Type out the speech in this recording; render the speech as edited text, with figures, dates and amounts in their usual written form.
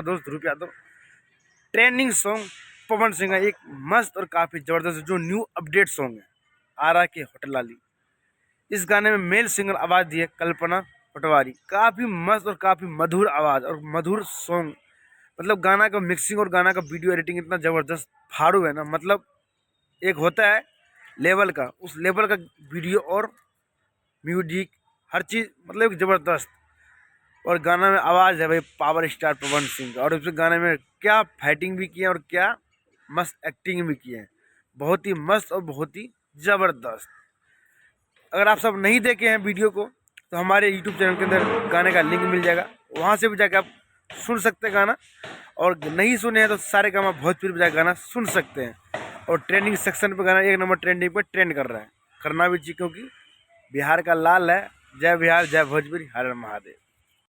दोस्त ध्रुव Yadav. Trending song Pawan Singh का एक मस्त और काफी जबरदस्त जो न्यू अपडेट सॉन्ग है आरा के होटल लाली। इस गाने में मेल सिंगर आवाज दी है कल्पना पटवारी। काफी मस्त और काफी मधुर आवाज और मधुर सॉन्ग। मतलब गाना का मिक्सिंग और गाना का वीडियो एडिटिंग इतना जबरदस्त फाड़ू है ना। मतलब एक होता है लेवल का, उस लेवल का वीडियो और म्यूजिक हर चीज मतलब एक जबरदस्त। और गाना में आवाज़ है भाई पावर स्टार पवन सिंह का। और उस गाने में क्या फाइटिंग भी की है और क्या मस्त एक्टिंग भी की है। बहुत ही मस्त और बहुत ही ज़बरदस्त। अगर आप सब नहीं देखे हैं वीडियो को तो हमारे यूट्यूब चैनल के अंदर गाने का लिंक मिल जाएगा, वहाँ से भी जाकर आप सुन सकते हैं गाना। और नहीं सुने हैं तो सारे गाना भोजपुरी पे जाकर गाना सुन सकते हैं। और ट्रेंडिंग सेक्शन पे गाना 1 नंबर ट्रेंडिंग पे ट्रेंड कर रहा है। करना भी चाहिए क्योंकि बिहार का लाल है। जय बिहार, जय भोजपुरी, हर हर महादेव।